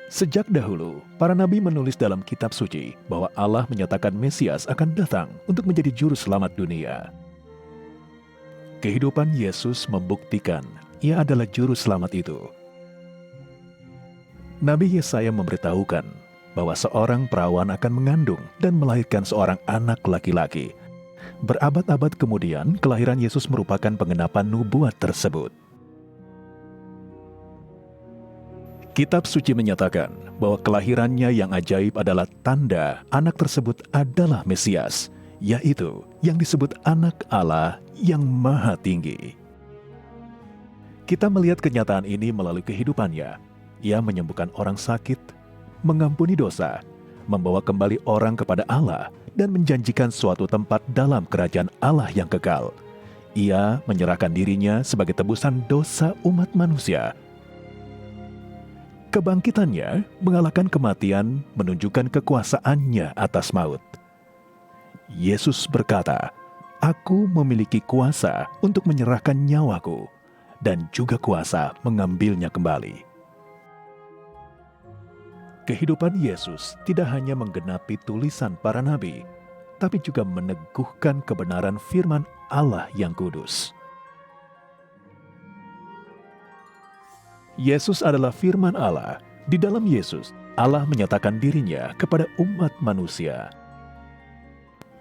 Sejak dahulu, para nabi menulis dalam kitab suci bahwa Allah menyatakan Mesias akan datang untuk menjadi juru selamat dunia. Kehidupan Yesus membuktikan Ia adalah juru selamat itu. Nabi Yesaya memberitahukan bahwa seorang perawan akan mengandung dan melahirkan seorang anak laki-laki. Berabad-abad kemudian, kelahiran Yesus merupakan penggenapan nubuat tersebut. Kitab suci menyatakan bahwa kelahirannya yang ajaib adalah tanda anak tersebut adalah Mesias, yaitu yang disebut Anak Allah yang Maha Tinggi. Kita melihat kenyataan ini melalui kehidupannya. Ia menyembuhkan orang sakit, mengampuni dosa, membawa kembali orang kepada Allah, dan menjanjikan suatu tempat dalam kerajaan Allah yang kekal. Ia menyerahkan dirinya sebagai tebusan dosa umat manusia. Kebangkitannya mengalahkan kematian, menunjukkan kekuasaannya atas maut. Yesus berkata, "Aku memiliki kuasa untuk menyerahkan nyawaku, dan juga kuasa mengambilnya kembali." Kehidupan Yesus tidak hanya menggenapi tulisan para nabi, tapi juga meneguhkan kebenaran firman Allah yang kudus. Yesus adalah firman Allah. Di dalam Yesus, Allah menyatakan dirinya kepada umat manusia.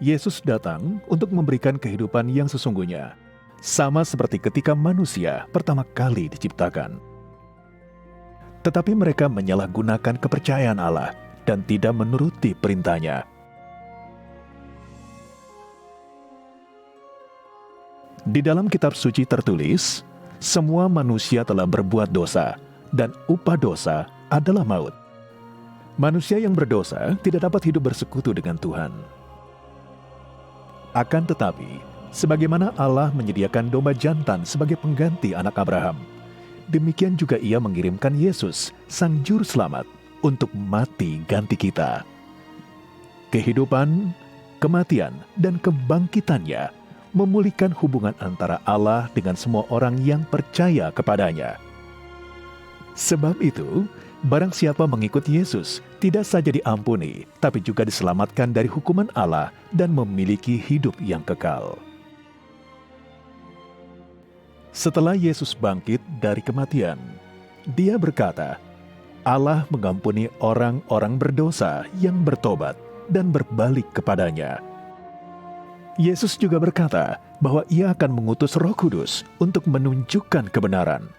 Yesus datang untuk memberikan kehidupan yang sesungguhnya, sama seperti ketika manusia pertama kali diciptakan. Tetapi mereka menyalahgunakan kepercayaan Allah dan tidak menuruti perintahnya. Di dalam kitab suci tertulis, semua manusia telah berbuat dosa, dan upah dosa adalah maut. Manusia yang berdosa tidak dapat hidup bersekutu dengan Tuhan. Akan tetapi, sebagaimana Allah menyediakan domba jantan sebagai pengganti anak Abraham, demikian juga Ia mengirimkan Yesus, Sang Juru Selamat, untuk mati ganti kita. Kehidupan, kematian, dan kebangkitannya memulihkan hubungan antara Allah dengan semua orang yang percaya kepadanya. Sebab itu, barang siapa mengikut Yesus tidak saja diampuni, tapi juga diselamatkan dari hukuman Allah dan memiliki hidup yang kekal. Setelah Yesus bangkit dari kematian, Dia berkata, Allah mengampuni orang-orang berdosa yang bertobat dan berbalik kepadanya. Yesus juga berkata bahwa Ia akan mengutus Roh Kudus untuk menunjukkan kebenaran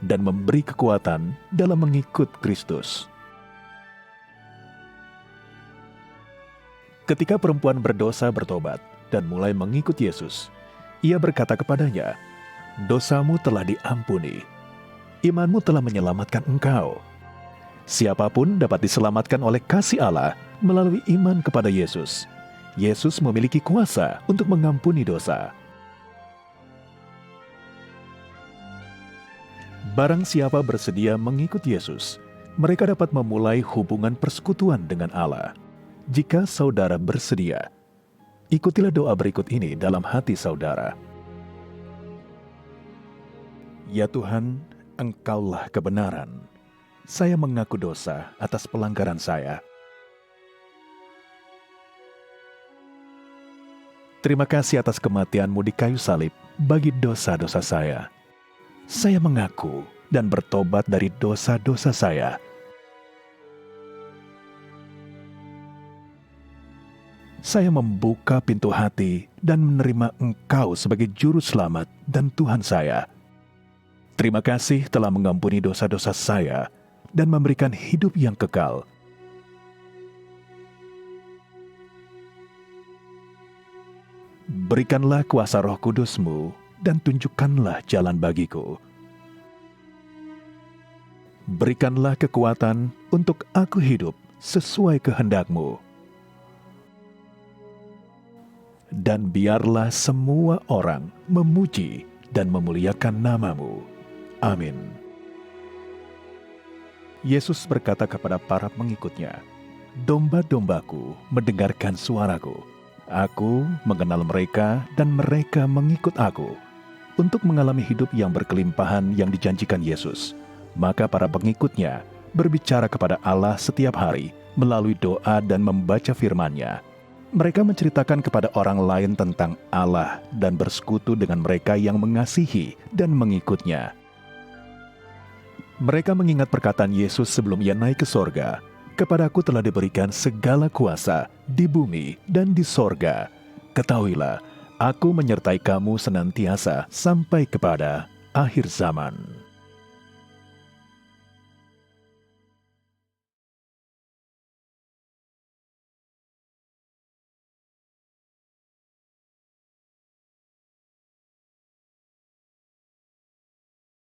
dan memberi kekuatan dalam mengikut Kristus. Ketika perempuan berdosa bertobat dan mulai mengikut Yesus, Ia berkata kepadanya, "Dosamu telah diampuni. Imanmu telah menyelamatkan engkau." Siapapun dapat diselamatkan oleh kasih Allah melalui iman kepada Yesus. Yesus memiliki kuasa untuk mengampuni dosa. Barang siapa bersedia mengikut Yesus, mereka dapat memulai hubungan persekutuan dengan Allah. Jika saudara bersedia, ikutilah doa berikut ini dalam hati saudara. Ya Tuhan, Engkaulah kebenaran. Saya mengaku dosa atas pelanggaran saya. Terima kasih atas kematian-Mu di kayu salib bagi dosa-dosa saya. Saya mengaku dan bertobat dari dosa-dosa saya. Saya membuka pintu hati dan menerima Engkau sebagai Juru Selamat dan Tuhan saya. Terima kasih telah mengampuni dosa-dosa saya dan memberikan hidup yang kekal. Berikanlah kuasa Roh Kudus-Mu dan tunjukkanlah jalan bagiku. Berikanlah kekuatan untuk aku hidup sesuai kehendak-Mu. Dan biarlah semua orang memuji dan memuliakan nama-Mu. Amin. Yesus berkata kepada para pengikutnya, "Domba-dombaku mendengarkan suaraku. Aku mengenal mereka dan mereka mengikut aku." Untuk mengalami hidup yang berkelimpahan yang dijanjikan Yesus, maka para pengikutnya berbicara kepada Allah setiap hari melalui doa dan membaca firman-Nya. Mereka menceritakan kepada orang lain tentang Allah dan bersekutu dengan mereka yang mengasihi dan mengikut-Nya. Mereka mengingat perkataan Yesus sebelum Ia naik ke sorga, "Kepadaku telah diberikan segala kuasa di bumi dan di sorga. Ketahuilah, Aku menyertai kamu senantiasa sampai kepada akhir zaman."